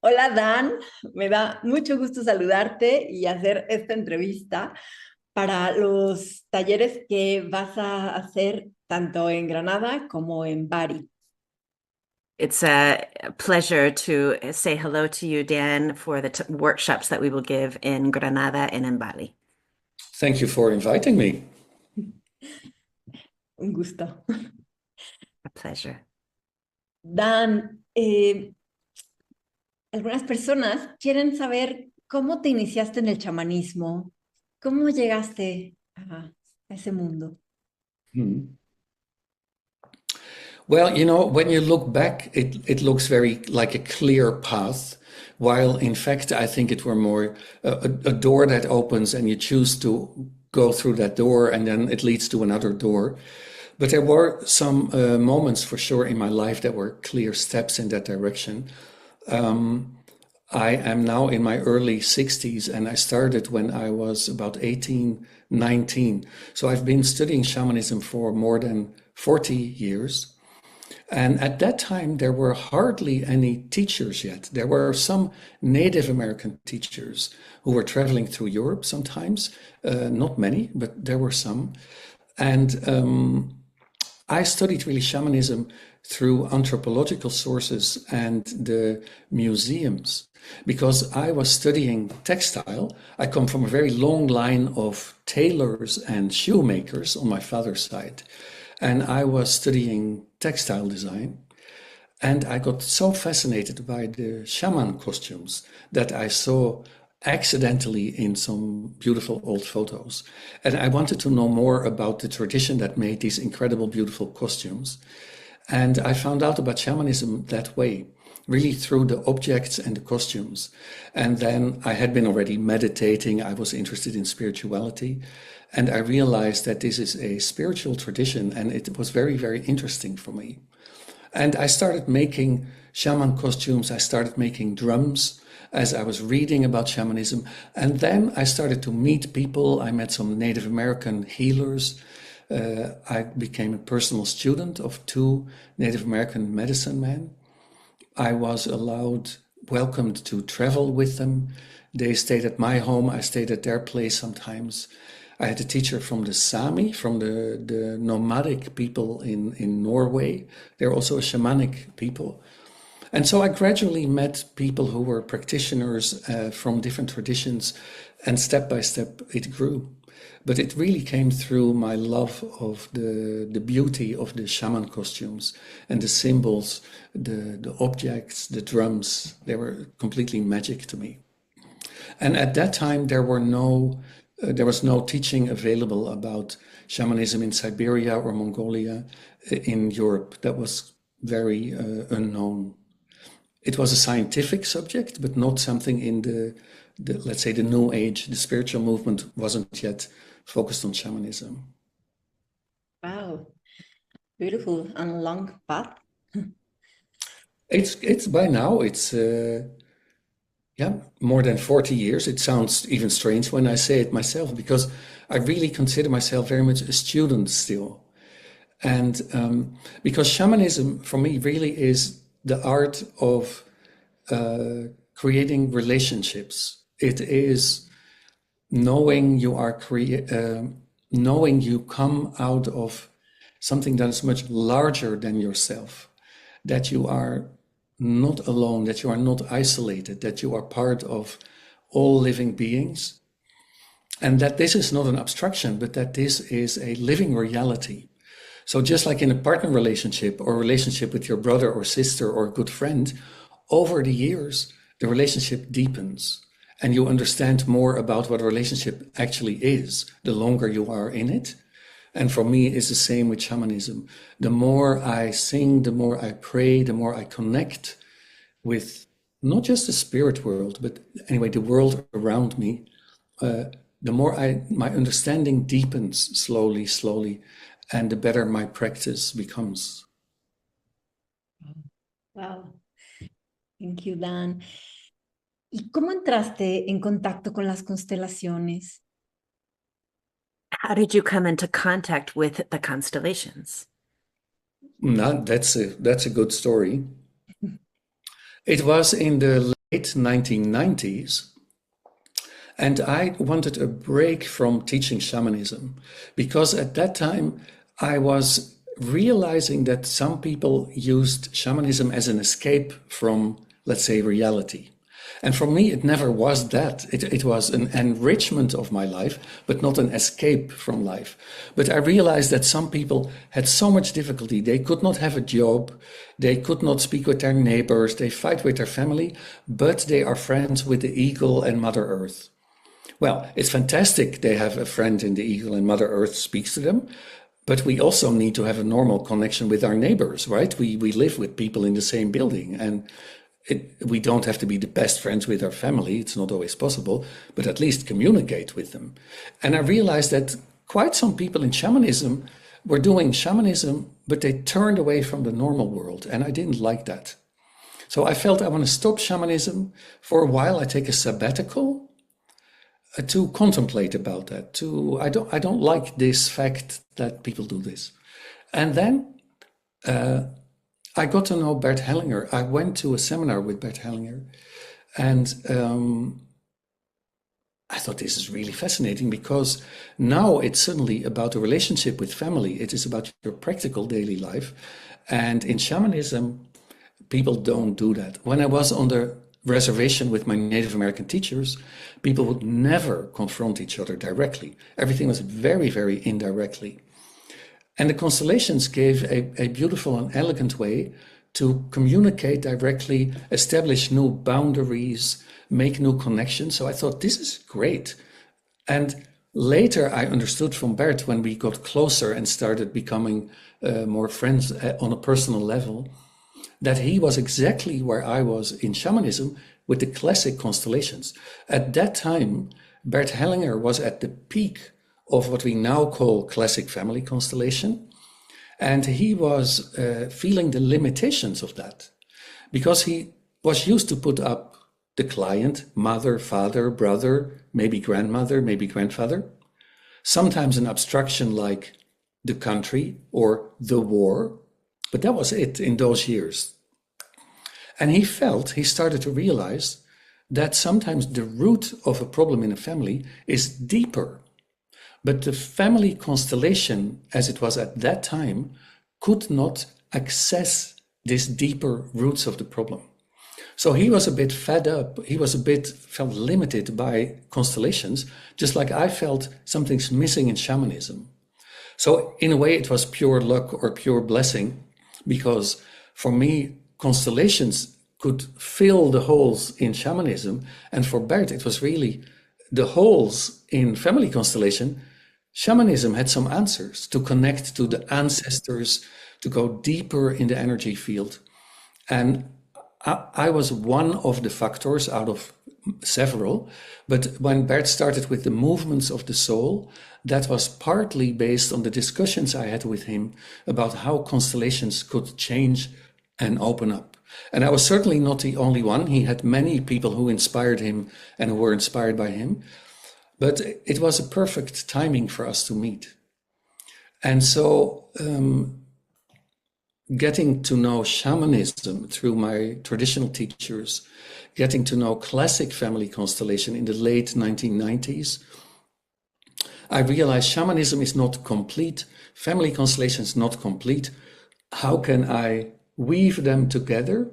Hola Dan, me da mucho gusto saludarte y hacer esta entrevista para los talleres que vas a hacer tanto en Granada como en Bari. It's a pleasure to say hello to you, Dan, for the workshops that we will give in Granada and in Bali. Thank you for inviting me. Un gusto. A pleasure. Dan, algunas personas quieren saber cómo te iniciaste en el chamanismo, cómo llegaste a ese mundo. Hmm. Well, when you look back, it looks very like a clear path, while in fact, I think it were more a door that opens and you choose to go through that door and then it leads to another door. But there were some moments for sure in my life that were clear steps in that direction. I am now in my early 60s and I started when I was about 18, 19. So I've been studying shamanism for more than 40 years. And at that time, there were hardly any teachers yet. There were some Native American teachers who were traveling through Europe sometimes, not many, but there were some. And I studied really shamanism through anthropological sources and the museums because I was studying textile. I come from a very long line of tailors and shoemakers on my father's side. And I was studying textile design. And I got so fascinated by the shaman costumes that I saw accidentally in some beautiful old photos. And I wanted to know more about the tradition that made these incredible, beautiful costumes. And I found out about shamanism that way, really through the objects and the costumes. And then I had been already meditating. I was interested in spirituality. And I realized that this is a spiritual tradition and it was very, very interesting for me. And I started making shaman costumes. I started making drums as I was reading about shamanism. And then I started to meet people. I met some Native American healers. I became a personal student of two Native American medicine men. I was welcomed to travel with them. They stayed at my home. I stayed at their place sometimes. I had a teacher from the Sami, from the nomadic people in Norway. They're also a shamanic people. And so I gradually met people who were practitioners from different traditions, and step by step it grew. But it really came through my love of the beauty of the shaman costumes and the symbols, the objects, the drums. They were completely magic to me. And at that time, there was no teaching available about shamanism in Siberia or Mongolia in Europe. That was very unknown. It was a scientific subject, but not something in let's say, the New Age. The spiritual movement wasn't yet focused on shamanism. Wow, beautiful and long path. It's by now it's more than 40 years. It sounds even strange when I say it myself because I really consider myself very much a student still. And because shamanism for me really is the art of creating relationships. It is knowing knowing you come out of something that is much larger than yourself, that you are not alone, that you are not isolated, that you are part of all living beings, and that this is not an abstraction, but that this is a living reality. So just like in a partner relationship or relationship with your brother or sister or good friend, over the years, the relationship deepens and you understand more about what a relationship actually is, the longer you are in it. And for me, it's the same with shamanism. The more I sing, the more I pray, the more I connect with not just the spirit world, but anyway, the world around me, the more my understanding deepens slowly, slowly, and the better my practice becomes. Wow, thank you, Dan. ¿Y cómo entraste en contacto con las constelaciones? How did you come into contact with the constellations? Now, that's a good story. It was in the late 1990s. And I wanted a break from teaching shamanism because at that time I was realizing that some people used shamanism as an escape from, let's say, reality. And for me, it never was that. It was an enrichment of my life, but not an escape from life. But I realized that some people had so much difficulty. They could not have a job. They could not speak with their neighbors. They fight with their family, but they are friends with the eagle and Mother Earth. Well, it's fantastic they have a friend in the eagle and Mother Earth speaks to them, but we also need to have a normal connection with our neighbors, right? We live with people in the same building, and we don't have to be the best friends with our family. It's not always possible, but at least communicate with them. And I realized that quite some people in shamanism were doing shamanism, but they turned away from the normal world, and I didn't like that. So I felt I want to stop shamanism for a while. I take a sabbatical to contemplate about that. I don't like this fact that people do this. And then I got to know Bert Hellinger. I went to a seminar with Bert Hellinger, and I thought this is really fascinating because now it's suddenly about the relationship with family. It is about your practical daily life. And in shamanism, people don't do that. When I was on the reservation with my Native American teachers, people would never confront each other directly. Everything was very, very indirectly. And the constellations gave a beautiful and elegant way to communicate directly, establish new boundaries, make new connections. So I thought, this is great. And later I understood from Bert, when we got closer and started becoming more friends on a personal level, that he was exactly where I was in shamanism with the classic constellations. At that time, Bert Hellinger was at the peak of what we now call classic family constellation. And he was feeling the limitations of that because he was used to put up the client, mother, father, brother, maybe grandmother, maybe grandfather, sometimes an abstraction like the country or the war, but that was it in those years. And he started to realize that sometimes the root of a problem in a family is deeper. But the family constellation, as it was at that time, could not access these deeper roots of the problem. So he was a bit fed up. He felt limited by constellations, just like I felt something's missing in shamanism. So in a way, it was pure luck or pure blessing, because for me, constellations could fill the holes in shamanism. And for Bert, it was really the holes in family constellation. Shamanism had some answers to connect to the ancestors, to go deeper in the energy field. And I was one of the factors out of several. But when Bert started with the movements of the soul, that was partly based on the discussions I had with him about how constellations could change and open up. And I was certainly not the only one. He had many people who inspired him and who were inspired by him. But it was a perfect timing for us to meet. And so getting to know shamanism through my traditional teachers, getting to know classic family constellation in the late 1990s, I realized shamanism is not complete, family constellation is not complete. How can I weave them together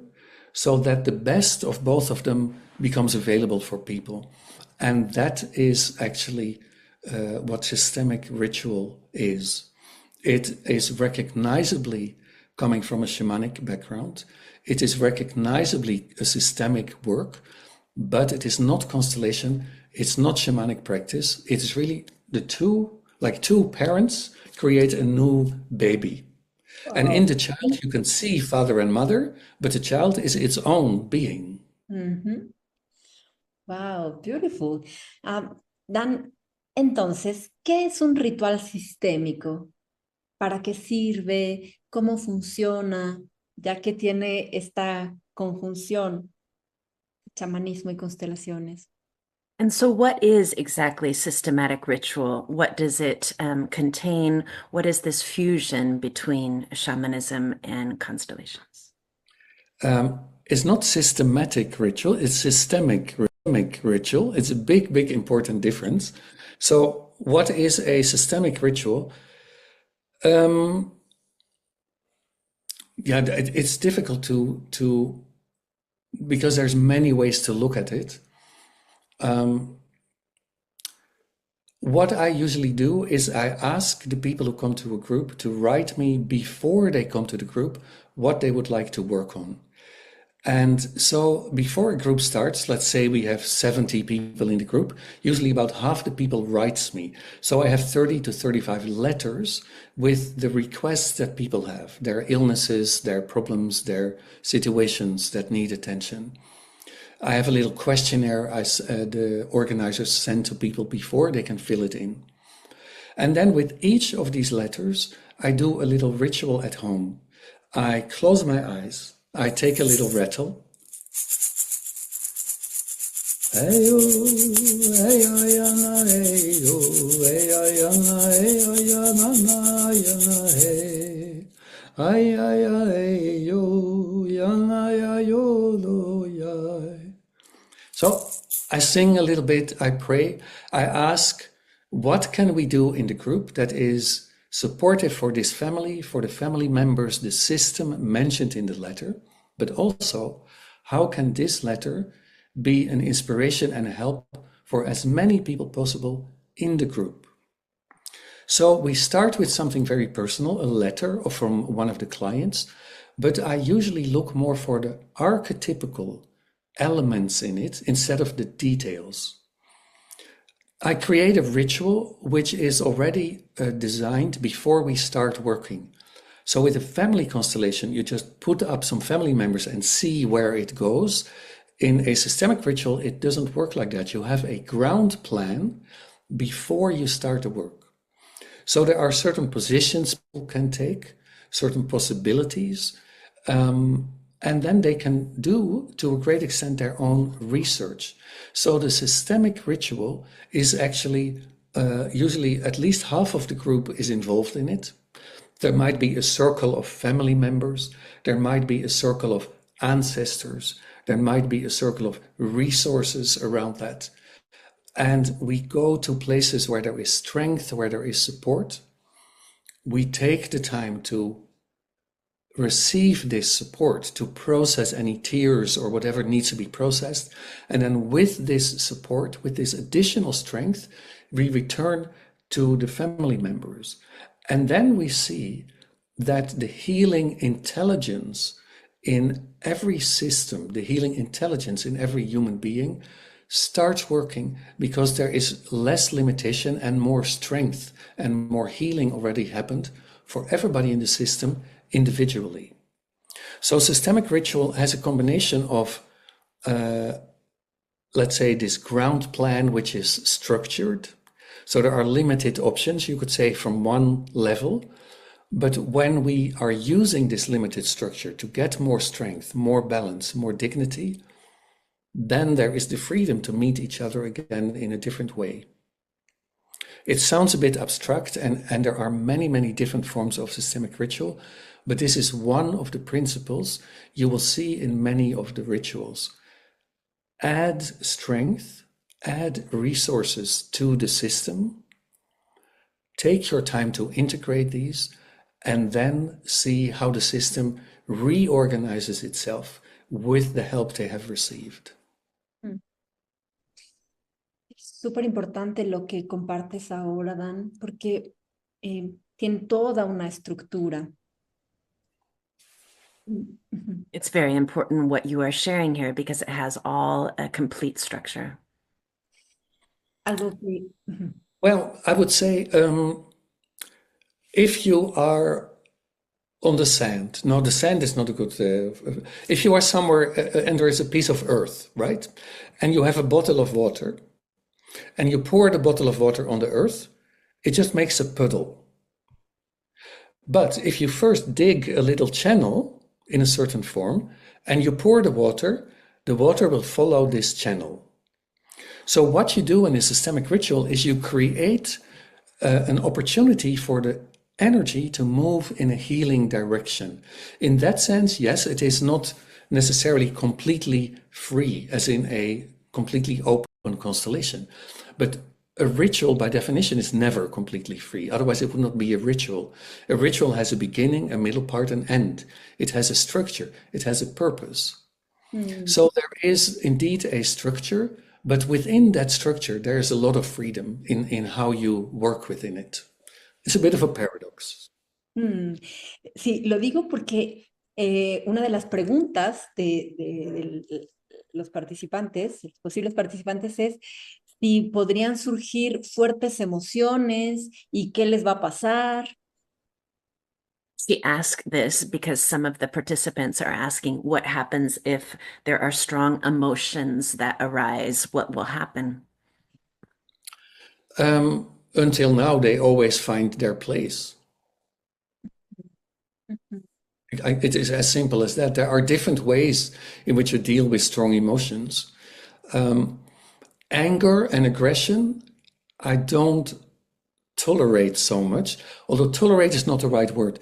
so that the best of both of them becomes available for people? And that is actually what systemic ritual is. It is recognizably coming from a shamanic background. It is recognizably a systemic work, but it is not constellation. It's not shamanic practice. It is really the two, like two parents create a new baby. And in the child, you can see father and mother, but the child is its own being. Mm-hmm. Wow, beautiful. Dan, entonces, ¿qué es un ritual sistémico? ¿Para qué sirve? ¿Cómo funciona? Ya que tiene esta conjunción, chamanismo y constelaciones. And so, what is exactly systematic ritual? What does it contain? What is this fusion between shamanism and constellations? It's not systematic ritual, it's systemic ritual. It's a big, big important difference. So what is a systemic ritual? It's difficult to because there's many ways to look at it. What I usually do is I ask the people who come to a group to write me before they come to the group what they would like to work on. And so before a group starts, let's say we have 70 people in the group, usually about half the people writes me. So I have 30 to 35 letters with the requests that people have, their illnesses, their problems, their situations that need attention. I have a little questionnaire the organizers send to people before they can fill it in. And then with each of these letters, I do a little ritual at home. I close my eyes. I take a little rattle. So I sing a little bit, I pray, I ask, what can we do in the group that is supportive for this family, for the family members, the system mentioned in the letter, but also how can this letter be an inspiration and a help for as many people possible in the group. So we start with something very personal, a letter from one of the clients, but I usually look more for the archetypical elements in it instead of the details. I create a ritual which is already designed before we start working. So with a family constellation, you just put up some family members and see where it goes. In a systemic ritual, it doesn't work like that. You have a ground plan before you start the work. So there are certain positions people can take, certain possibilities, and then they can do, to a great extent, their own research. So the systemic ritual is actually, usually at least half of the group is involved in it. There might be a circle of family members. There might be a circle of ancestors. There might be a circle of resources around that. And we go to places where there is strength, where there is support. We take the time to receive this support, to process any tears or whatever needs to be processed. And then with this support, with this additional strength, we return to the family members. And then we see that the healing intelligence in every system, the healing intelligence in every human being starts working because there is less limitation and more strength and more healing already happened for everybody in the system individually. So systemic ritual has a combination of, let's say, this ground plan, which is structured. So there are limited options, you could say, from one level. But when we are using this limited structure to get more strength, more balance, more dignity, then there is the freedom to meet each other again in a different way. It sounds a bit abstract, and there are many, many different forms of systemic ritual, but this is one of the principles you will see in many of the rituals. Add strength, add resources to the system, take your time to integrate these, and then see how the system reorganizes itself with the help they have received. Es súper importante lo que compartes ahora, Dan, porque tiene toda una estructura. It's very important what you are sharing here because it has all a complete structure. Algo que... Well, I would say if you are on the sand, no, the sand is not a good, if you are somewhere and there is a piece of earth, right? And you have a bottle of water and you pour the bottle of water on the earth, it just makes a puddle. But if you first dig a little channel in a certain form and you pour the water will follow this channel. So what you do in a systemic ritual is you create an opportunity for the energy to move in a healing direction. In that sense, yes, it is not necessarily completely free, as in a completely open constellation. But a ritual, by definition, is never completely free. Otherwise, it would not be a ritual. A ritual has a beginning, a middle part, and end. It has a structure. It has a purpose. So there is indeed a structure, but within that structure, there is a lot of freedom in how you work within it. It's a bit of a paradox. Sí, lo digo porque una de las preguntas de los participantes, los posibles participantes, es si podrían surgir fuertes emociones y qué les va a pasar. She asked this because some of the participants are asking what happens if there are strong emotions that arise, what will happen? Until now, they always find their place. It is as simple as that. There are different ways in which you deal with strong emotions. Anger and aggression, I don't tolerate so much, although tolerate is not the right word.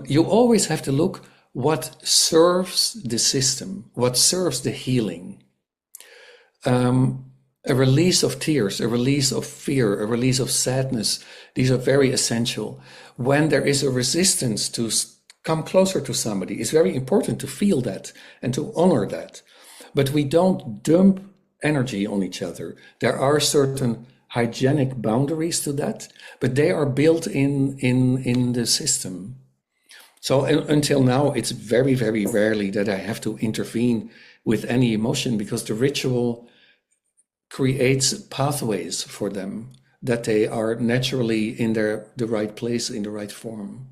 You always have to look what serves the system, what serves the healing. A release of tears, a release of fear, a release of sadness, these are very essential. When there is a resistance to come closer to somebody, it's very important to feel that and to honor that. But we don't dump energy on each other. There are certain hygienic boundaries to that, but they are built in the system. So until now, it's very, very rarely that I have to intervene with any emotion, because the ritual creates pathways for them that they are naturally in the right place, in the right form.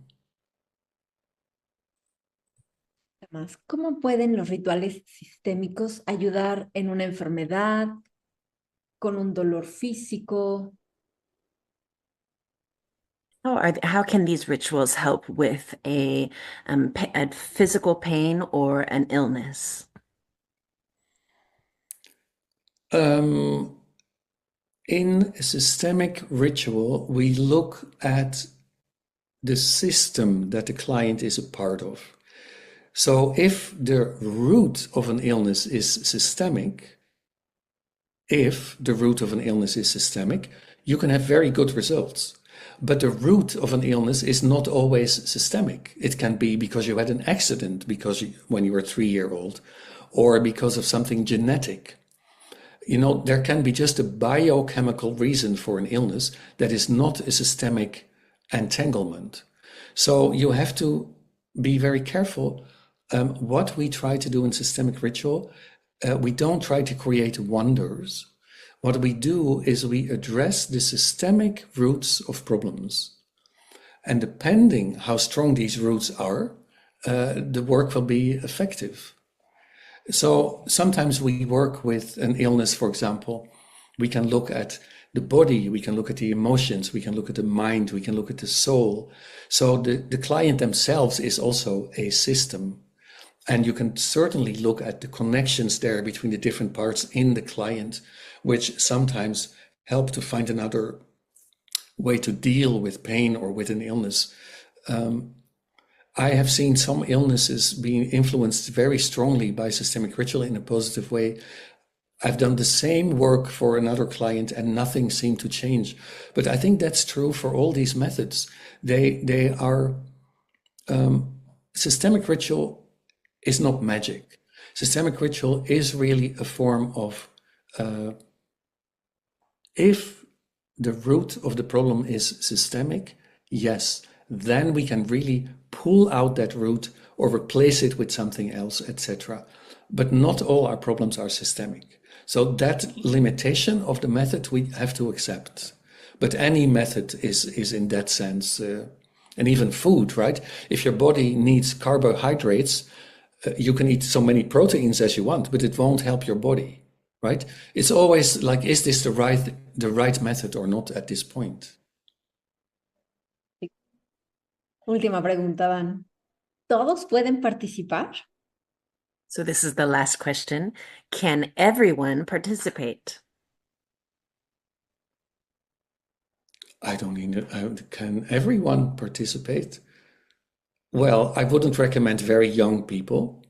Además, ¿cómo pueden los rituales sistémicos ayudar en una enfermedad, con un dolor físico? How can these rituals help with a physical pain or an illness? In a systemic ritual, we look at the system that the client is a part of. So if the root of an illness is systemic, you can have very good results. But the root of an illness is not always systemic. It can be because you had an accident when you were 3 years old, or because of something genetic. There can be just a biochemical reason for an illness that is not a systemic entanglement. So you have to be very careful. What we try to do in systemic ritual, we don't try to create wonders. What we do is we address the systemic roots of problems. And depending how strong these roots are, the work will be effective. So sometimes we work with an illness, for example. We can look at the body, we can look at the emotions, we can look at the mind, we can look at the soul. So the client themselves is also a system. And you can certainly look at the connections there between the different parts in the client, which sometimes help to find another way to deal with pain or with an illness. I have seen some illnesses being influenced very strongly by systemic ritual in a positive way. I've done the same work for another client and nothing seemed to change. But I think that's true for all these methods. They are systemic ritual is not magic. Systemic ritual is really a form of if the root of the problem is systemic, yes, then we can really pull out that root or replace it with something else, etc. But not all our problems are systemic. So that limitation of the method we have to accept. But any method is in that sense, and even food, right? If your body needs carbohydrates, you can eat so many proteins as you want, but it won't help your body, right? It's always like, is this the right method or not at this point? Última pregunta, Dan. ¿Todos pueden participar? So this is the last question. Can everyone participate? I don't know. Can everyone participate? Well, I wouldn't recommend very young people.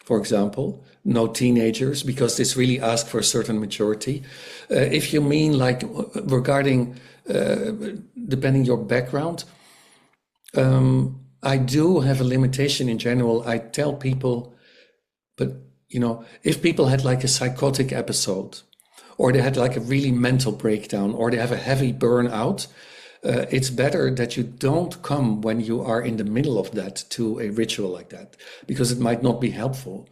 for example, no teenagers, because this really asks for a certain maturity. If you mean like regarding, depending your background, I do have a limitation in general. I tell people, but if people had like a psychotic episode, or they had like a really mental breakdown, or they have a heavy burnout, it's better that you don't come when you are in the middle of that to a ritual like that, because it might not be helpful.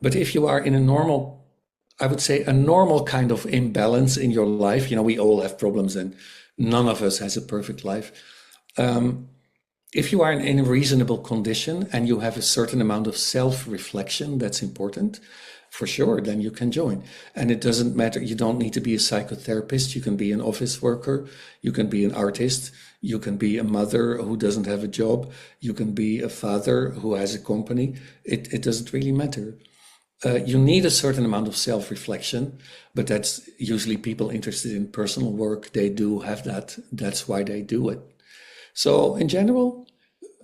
But if you are in a normal, I would say a normal kind of imbalance in your life, we all have problems and none of us has a perfect life. If you are in a reasonable condition and you have a certain amount of self-reflection, that's important, for sure, then you can join. And it doesn't matter, you don't need to be a psychotherapist, you can be an office worker, you can be an artist, you can be a mother who doesn't have a job, you can be a father who has a company, it doesn't really matter. You need a certain amount of self-reflection, but that's usually people interested in personal work, they do have that, that's why they do it. So in general,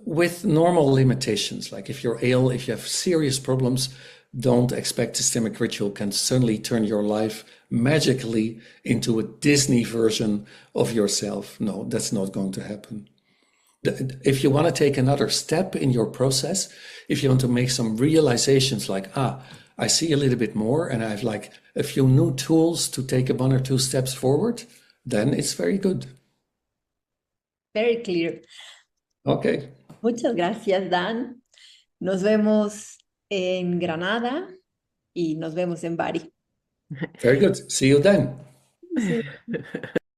with normal limitations, like if you're ill, if you have serious problems, don't expect systemic ritual can suddenly turn your life magically into a Disney version of yourself. No, that's not going to happen. If you want to take another step in your process, if you want to make some realizations like, I see a little bit more and I have like a few new tools to take 1 or 2 steps forward, then it's very good. Very clear. Okay. Muchas gracias, Dan. Nos vemos en Granada y nos vemos en Bari. Very good. See you then. Sí.